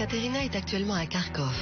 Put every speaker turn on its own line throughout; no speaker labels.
Katerina est actuellement à Kharkov.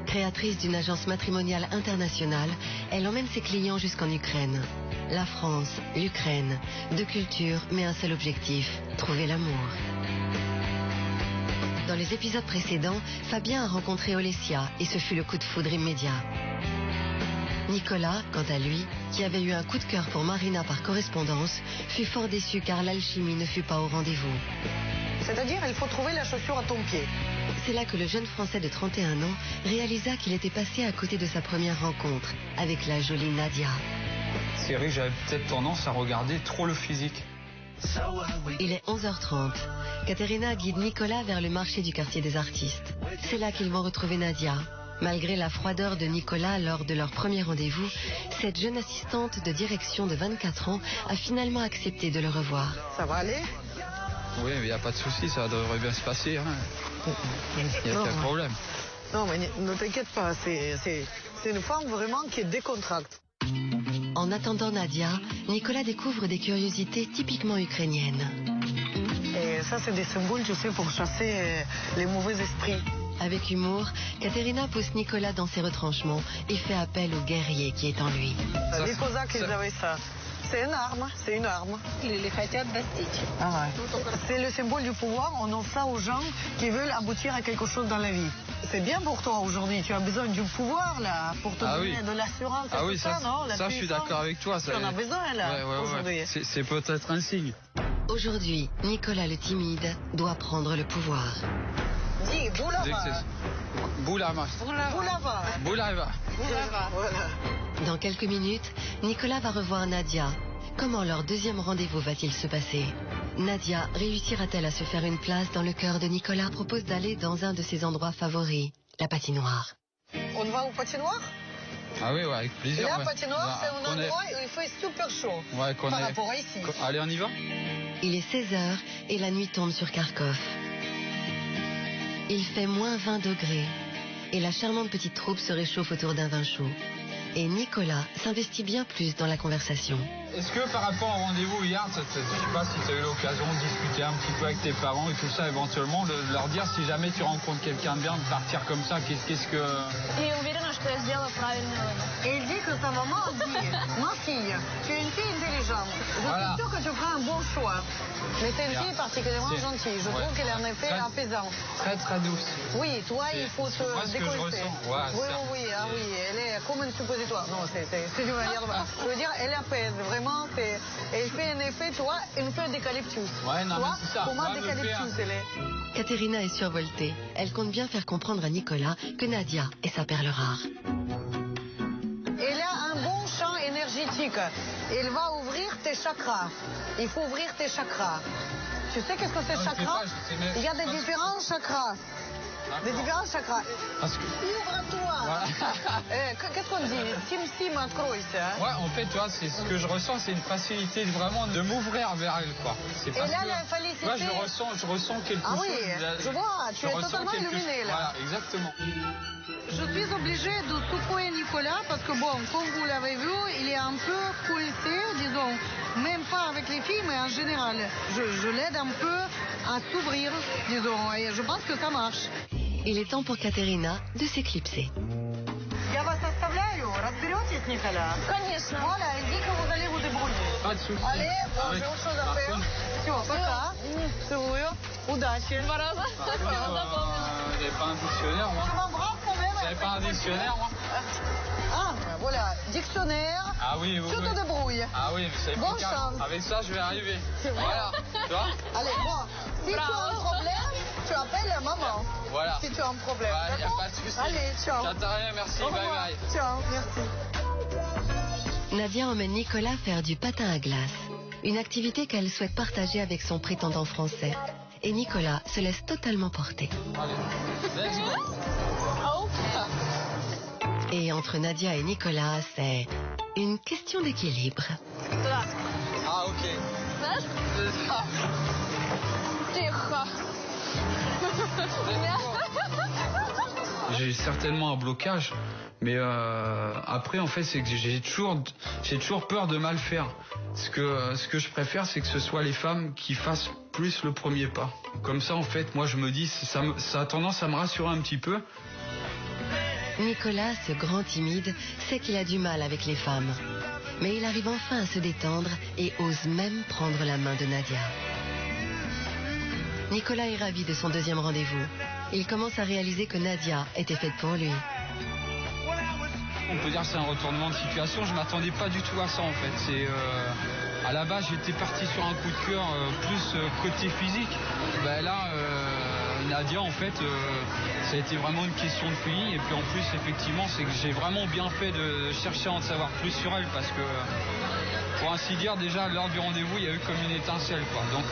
Créatrice d'une agence matrimoniale internationale, elle emmène ses clients jusqu'en Ukraine. La France, l'Ukraine, deux cultures, mais un seul objectif, trouver l'amour. Dans les épisodes précédents, Fabien a rencontré Olesya et ce fut le coup de foudre immédiat. Nicolas, quant à lui, qui avait eu un coup de cœur pour Marina par correspondance, fut fort déçu car l'alchimie ne fut pas au rendez-vous.
C'est-à-dire, il faut trouver la chaussure à ton pied.
C'est là que le jeune Français de 31 ans réalisa qu'il était passé à côté de sa première rencontre avec la jolie Nadia.
Cyril, j'avais peut-être tendance à regarder trop le physique.
Il est 11h30. Katerina guide Nicolas vers le marché du quartier des artistes. C'est là qu'ils vont retrouver Nadia. Malgré la froideur de Nicolas lors de leur premier rendez-vous, cette jeune assistante de direction de 24 ans a finalement accepté de le revoir.
Ça va aller?
Oui, mais il n'y a pas de souci, ça devrait bien se passer. Hein. Il n'y a aucun problème.
Non, mais ne t'inquiète pas, c'est une femme vraiment qui décontracte.
En attendant Nadia, Nicolas découvre des curiosités typiquement ukrainiennes.
Et ça, c'est des symboles, tu sais, pour chasser les mauvais esprits.
Avec humour, Katerina pousse Nicolas dans ses retranchements et fait appel au guerrier qui est en lui.
Les Cosaques, ils avaient ça. C'est une arme, c'est une arme.
Les хотят достичь.
Ah ouais. C'est le symbole du pouvoir, on offre ça aux gens qui veulent aboutir à quelque chose dans la vie. C'est bien pour toi aujourd'hui, tu as besoin du pouvoir là, pour te donner de l'assurance.
Ah oui, ça,
non,
ça je suis d'accord avec toi.
Tu en as besoin là, aujourd'hui.
C'est peut-être un signe.
Aujourd'hui, Nicolas le timide doit prendre le pouvoir.
Dis, boulava.
Boulava.
Boulava.
Boulava.
Voilà.
Dans quelques minutes, Nicolas va revoir Nadia. Comment leur deuxième rendez-vous va-t-il se passer? Nadia réussira-t-elle à se faire une place dans le cœur de Nicolas? Propose d'aller dans un de ses endroits favoris, la patinoire.
On va au patinoire?
Ah oui, ouais, avec plaisir.
La patinoire, c'est un endroit où il fait super chaud.
Ouais,
par rapport à ici.
Allez, on y va?
Il est 16h et la nuit tombe sur Kharkov. Il fait moins 20 degrés et la charmante petite troupe se réchauffe autour d'un vin chaud. Et Nicolas s'investit bien plus dans la conversation.
Est-ce que par rapport au rendez-vous hier, je ne sais pas si tu as eu l'occasion de discuter un petit peu avec tes parents et tout ça, éventuellement, de leur dire si jamais tu rencontres quelqu'un de bien, de partir comme ça, qu'est-ce que...
Я уверена, что я сделала правильный выбор.
Et il dit que sa maman dit, ma fille, tu es une fille intelligente. Je suis sûre que tu feras un bon choix. Mais c'est une fille particulièrement gentille. Je trouve qu'elle est en effet apaisante.
Très très douce.
Oui, toi, il faut se décolleter. Oui, elle est comme une suppositoire. Non, c'est du manière de... Je veux dire, elle apaise, vraiment. Elle fait un effet, tu vois, une feuille d'eucalyptus.
Ouais, non, mais c'est ça.
Pour moi, d'eucalyptus, elle est...
Katerina est survoltée. Elle compte bien faire comprendre à Nicolas que Nadia est sa perle rare.
Elle a un bon champ énergétique. Elle va ouvrir tes chakras. Il faut ouvrir tes chakras. Tu sais qu'est-ce que c'est chakras? Il y a des différents chakras. Des différents chakras. Ouvre-toi. Voilà. Qu'est-ce qu'on dit? Sim, откройся.
Ouais, en fait, tu vois, c'est ce que je ressens, c'est une facilité vraiment de m'ouvrir vers elle, quoi.
Et là, la félicité...
Ouais, je ressens quelque chose.
Ah oui, je vois, tu es totalement illuminé, là.
Voilà, exactement.
Je suis obligée de secouer Nicolas parce que, bon, comme vous l'avez vu, il est un peu coincé, disons, même pas avec les filles, mais en général. Je l'aide un peu à s'ouvrir, disons, et je pense que ça marche.
Il est temps pour Katerina de s'éclipser.
Я вас оставляю, разберетесь, Николя?
Конечно.
Voilà, elle dit que vous allez vous débrouiller.
Pas de soucis.
Allez, bon, j'ai autre chose à faire. Все, пока. Целую. Удачи.
Два раза.
J'avais pas un dictionnaire, moi.
Tu m'embrasses quand même?
J'avais pas un dictionnaire, moi.
Ah, voilà, dictionnaire.
Ah oui, oui.
Tu te débrouilles.
Ah oui, mais c'est
Bonne
efficace.
chance.
Avec ça, je vais arriver. Voilà, tu vois?
Allez, bon, si tu as un problème, tu appelles la maman.
Voilà.
Si tu as un problème.
Ouais, y a
d'accord?
pas de souci.
Allez, ciao.
J'attends rien, merci,
Au
bye
revoir.
bye.
Ciao, merci.
Nadia emmène Nicolas faire du patin à glace. Une activité qu'elle souhaite partager avec son prétendant français. Et Nicolas se laisse totalement porter.
Allez, let's go.
Et entre Nadia et Nicolas, c'est une question d'équilibre.
Ah, ok.
Знаешь?
C'est ça.
Тихо.
J'ai certainement un blocage, mais après en fait c'est que j'ai toujours peur de mal faire. Ce que je préfère, c'est que ce soit les femmes qui fassent plus le premier pas. Comme ça, en fait, moi je me dis, ça a tendance à me rassurer un petit peu.
Nicolas, ce grand timide, sait qu'il a du mal avec les femmes. Mais il arrive enfin à se détendre et ose même prendre la main de Nadia. Nicolas est ravi de son deuxième rendez-vous. Il commence à réaliser que Nadia était faite pour lui.
On peut dire que c'est un retournement de situation. Je ne m'attendais pas du tout à ça en fait. À la base, j'étais parti sur un coup de cœur plus côté physique. Nadia, en fait, ça a été vraiment une question de feeling. Et puis en plus, effectivement, c'est que j'ai vraiment bien fait de chercher à en savoir plus sur elle. Parce que, pour ainsi dire, déjà, lors du rendez-vous, il y a eu comme une étincelle, quoi. Donc,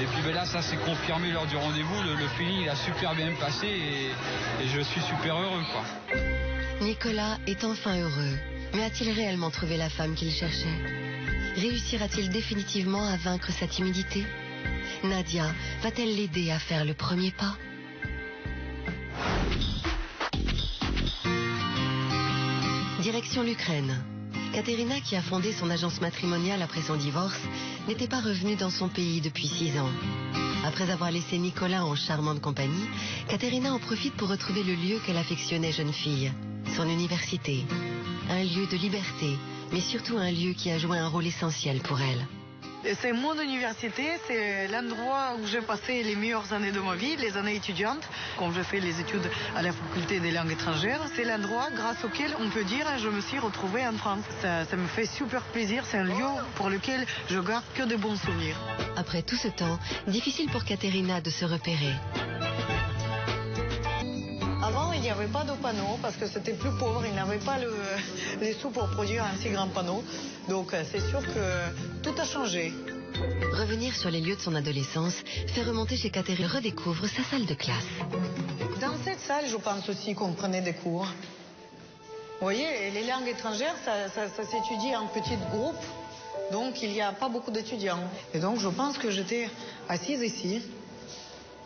et puis là, ça s'est confirmé lors du rendez-vous. Le feeling, il a super bien passé et je suis super heureux, quoi.
Nicolas est enfin heureux. Mais a-t-il réellement trouvé la femme qu'il cherchait? Réussira-t-il définitivement à vaincre sa timidité? Nadia va-t-elle l'aider à faire le premier pas? Direction l'Ukraine. Katerina, qui a fondé son agence matrimoniale après son divorce, n'était pas revenue dans son pays depuis 6 ans. Après avoir laissé Nicolas en charmante compagnie, Katerina en profite pour retrouver le lieu qu'elle affectionnait jeune fille, son université. Un lieu de liberté, mais surtout un lieu qui a joué un rôle essentiel pour elle.
C'est mon université, c'est l'endroit où j'ai passé les meilleures années de ma vie, les années étudiantes. Quand j'ai fait les études à la faculté des langues étrangères, c'est l'endroit grâce auquel on peut dire je me suis retrouvée en France. Ça me fait super plaisir, c'est un lieu pour lequel je garde que de bons souvenirs.
Après tout ce temps, difficile pour Katerina de se repérer.
Avant, il n'y avait pas de panneau parce que c'était plus pauvre. Il n'avait pas les sous pour produire un si grand panneau. Donc, c'est sûr que tout a changé.
Revenir sur les lieux de son adolescence fait remonter chez Katerina redécouvre sa salle de classe.
Dans cette salle, je pense aussi qu'on prenait des cours. Vous voyez, les langues étrangères, ça s'étudie en petits groupes. Donc, il n'y a pas beaucoup d'étudiants. Et donc, je pense que j'étais assise ici.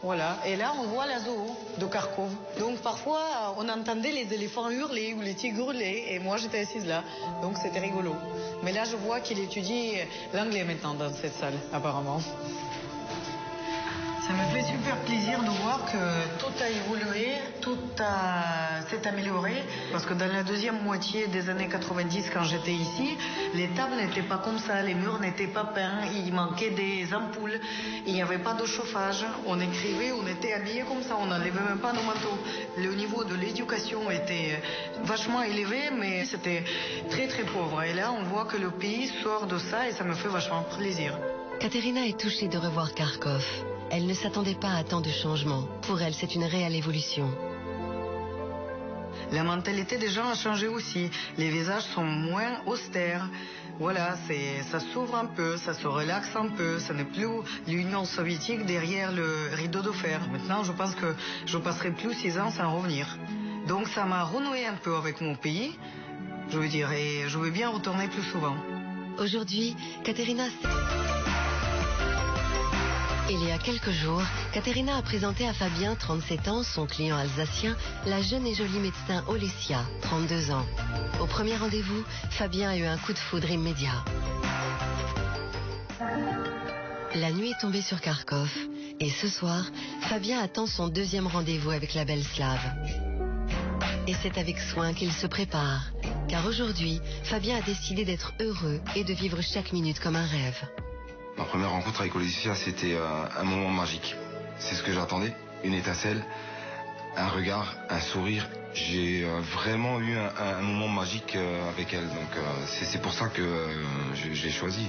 Voilà, et là on voit la zoo de Kharkov. Donc parfois on entendait les éléphants hurler ou les tigres hurler et moi j'étais assise là, donc c'était rigolo. Mais là je vois qu'il étudie l'anglais maintenant dans cette salle apparemment. Ça me fait super plaisir de voir que tout a évolué, tout s'est amélioré. Parce que dans la deuxième moitié des années 90, quand j'étais ici, les tables n'étaient pas comme ça, les murs n'étaient pas peints, il manquait des ampoules, il n'y avait pas de chauffage. On écrivait, on était habillés comme ça, on n'enlevait même pas nos manteaux. Le niveau de l'éducation était vachement élevé, mais c'était très très pauvre. Et là, on voit que le pays sort de ça et ça me fait vachement plaisir.
Katerina est touchée de revoir Kharkov. Elle ne s'attendait pas à tant de changements. Pour elle, c'est une réelle évolution.
La mentalité des gens a changé aussi. Les visages sont moins austères. Voilà, ça s'ouvre un peu, ça se relaxe un peu. Ce n'est plus l'Union soviétique derrière le rideau de fer. Maintenant, je pense que je passerai plus 6 ans sans revenir. Donc ça m'a renoué un peu avec mon pays, je veux dire, et je veux bien retourner plus souvent.
Aujourd'hui, Katerina... Il y a quelques jours, Katerina a présenté à Fabien, 37 ans, son client alsacien, la jeune et jolie médecin Olesia, 32 ans. Au premier rendez-vous, Fabien a eu un coup de foudre immédiat. La nuit est tombée sur Kharkov et ce soir, Fabien attend son deuxième rendez-vous avec la belle Slave. Et c'est avec soin qu'il se prépare, car aujourd'hui, Fabien a décidé d'être heureux et de vivre chaque minute comme un rêve.
Ma première rencontre avec Olesia, c'était un moment magique. C'est ce que j'attendais, une étincelle, un regard, un sourire. J'ai vraiment eu un moment magique avec elle. Donc c'est pour ça que je l'ai choisi.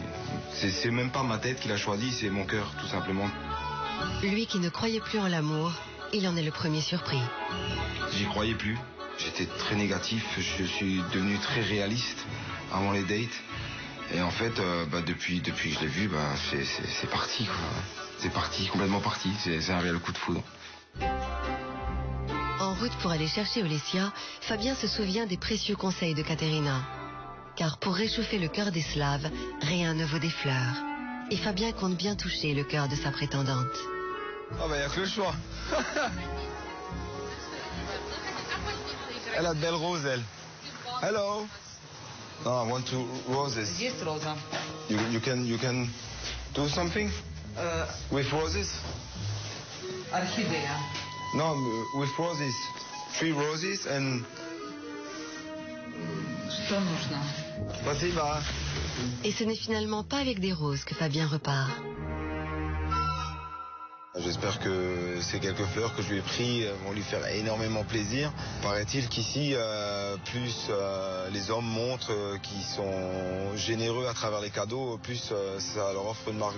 C'est même pas ma tête qui l'a choisi, c'est mon cœur, tout simplement.
Lui qui ne croyait plus en l'amour, il en est le premier surpris.
J'y croyais plus. J'étais très négatif. Je suis devenu très réaliste avant les dates. Et en fait, depuis que je l'ai vu, c'est parti, quoi. C'est parti, complètement parti. C'est un réel coup de foudre.
En route pour aller chercher Olesia, Fabien se souvient des précieux conseils de Katerina. Car pour réchauffer le cœur des Slaves, rien ne vaut des fleurs. Et Fabien compte bien toucher le cœur de sa prétendante.
Ah il n'y a que le choix. Elle a de belles roses, elle. Hello. No, I want 2 roses.
Есть роза.
You can do something? With roses?
Орхидея.
No, with roses. 3 roses and...
Что нужно?
Спасибо.
Et ce n'est finalement pas avec des roses que Fabien repart.
J'espère que ces quelques fleurs que je lui ai prises vont lui faire énormément plaisir. Paraît-il qu'ici, plus les hommes montrent qu'ils sont généreux à travers les cadeaux, plus ça leur offre une marque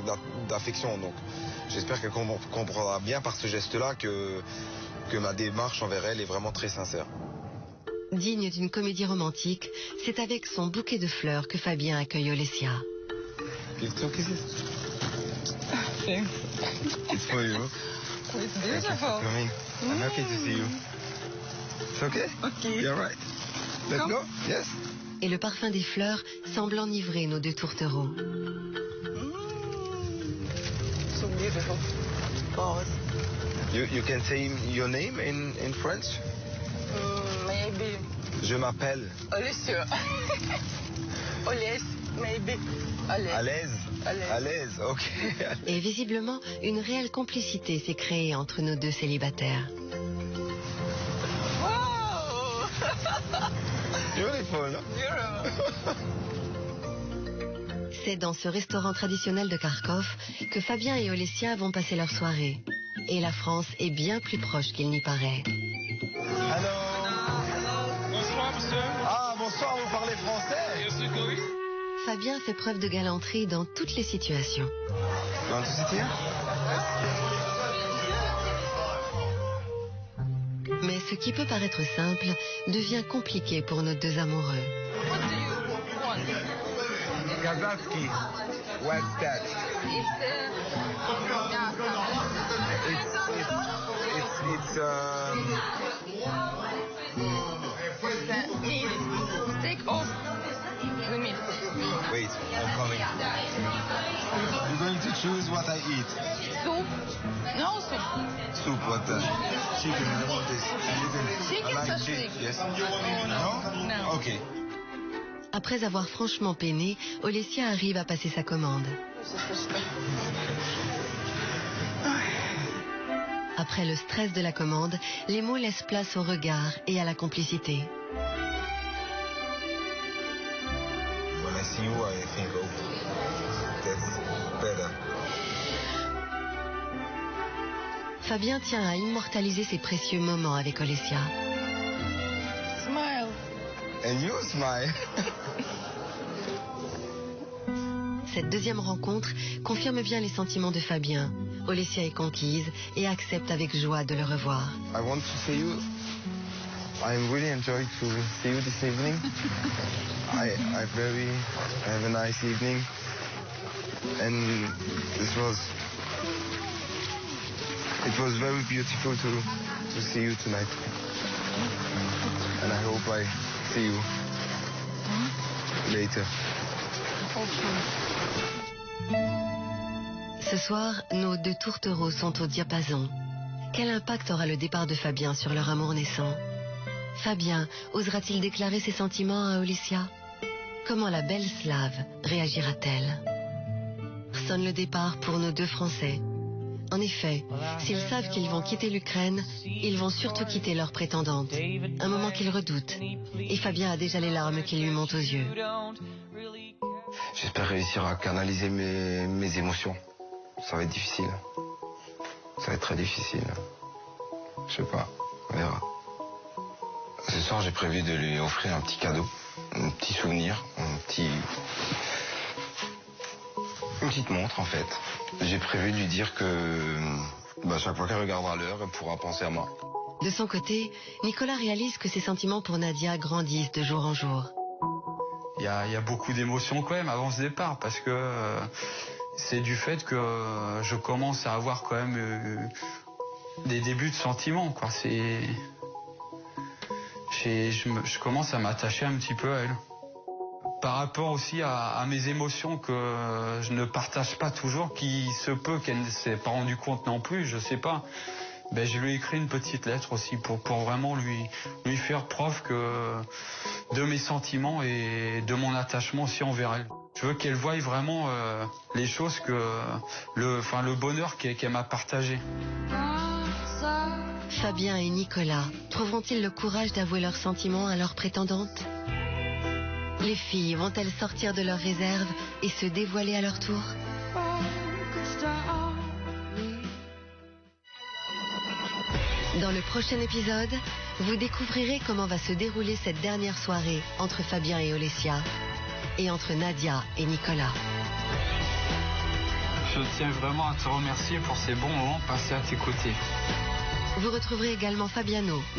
d'affection. Donc j'espère qu'elle comprendra bien par ce geste-là que ma démarche envers elle est vraiment très sincère.
Digne d'une comédie romantique, c'est avec son bouquet de fleurs que Fabien accueille Olesya.
It's for you.
It's
Thank you for
beautiful.
coming. I'm happy to see you. It's okay?
Okay.
You're right. Let's go. Yes.
Et le parfum des fleurs semble enivrer nos deux tourtereaux.
So beautiful. Pause.
You can say your name in French?
Maybe.
Je m'appelle.
Olesya. Oles, maybe.
À l'aise.
À l'aise.
À l'aise, ok.
Et visiblement, une réelle complicité s'est créée entre nos deux célibataires.
Wow!
Beautiful.
Beautiful.
C'est dans ce restaurant traditionnel de Kharkov que Fabien et Olesya vont passer leur soirée. Et la France est bien plus proche qu'il n'y paraît.
Allô.
Bonsoir, monsieur.
Ah, bonsoir, vous parlez français?
Fabien fait preuve de galanterie dans toutes les situations.
Want to sit here?
Mais ce qui peut paraître simple devient compliqué pour nos deux amoureux.
What do you want?
Kazakhsky. What's that? It's
Meat. Take off the meat.
Wait, I'm coming. You're going to choose what I eat.
Soup. No soup.
Soup, what the? Chicken, I want this.
Chicken
I like
shashlik.
Yes. No?
No.
Okay.
Après avoir franchement peiné, Olesya arrive à passer sa commande. Après le stress de la commande, les mots laissent place au regard et à la complicité.
When I see you, I think, oh, that's better.
Fabien tient à immortaliser ces précieux moments avec Olesya.
Smile.
And you smile.
Cette deuxième rencontre confirme bien les sentiments de Fabien. Olesya est conquise et accepte avec joie de le revoir.
I want to see you. I'm really enjoyed to see you this evening. I have a nice evening. And it was very beautiful to see you tonight. And I hope I see you later.
Ce soir, nos deux tourtereaux sont au diapason. Quel impact aura le départ de Fabien sur leur amour naissant? Fabien osera-t-il déclarer ses sentiments à Olesya? Comment la belle Slave réagira-t-elle? Sonne le départ pour nos deux Français. En effet, s'ils savent qu'ils vont quitter l'Ukraine, ils vont surtout quitter leur prétendante. Un moment qu'ils redoutent. Et Fabien a déjà les larmes qui lui montent aux yeux.
J'espère réussir à canaliser mes émotions. Ça va être difficile. Ça va être très difficile. Je sais pas, on verra. Ce soir, j'ai prévu de lui offrir un petit cadeau, un petit souvenir, une petite montre en fait. J'ai prévu de lui dire que chaque fois qu'elle regardera l'heure, elle pourra penser à moi.
De son côté, Nicolas réalise que ses sentiments pour Nadia grandissent de jour en jour.
Il y a beaucoup d'émotions quand même avant ce départ parce que c'est du fait que je commence à avoir quand même des débuts de sentiments, quoi. Je commence à m'attacher un petit peu à elle. Par rapport aussi à mes émotions que je ne partage pas toujours, qui se peut qu'elle ne s'est pas rendue compte non plus, je sais pas. Ben, je lui ai écrit une petite lettre aussi pour vraiment lui faire preuve de mes sentiments et de mon attachement aussi envers elle. Je veux qu'elle voie vraiment les choses le bonheur qu'elle m'a partagé.
Fabien et Nicolas trouveront-ils le courage d'avouer leurs sentiments à leur prétendante? Les filles vont-elles sortir de leurs réserves et se dévoiler à leur tour? Dans le prochain épisode, vous découvrirez comment va se dérouler cette dernière soirée entre Fabien et Olesya et entre Nadia et Nicolas.
Je tiens vraiment à te remercier pour ces bons moments passés à tes côtés.
Vous retrouverez également Fabiano, notre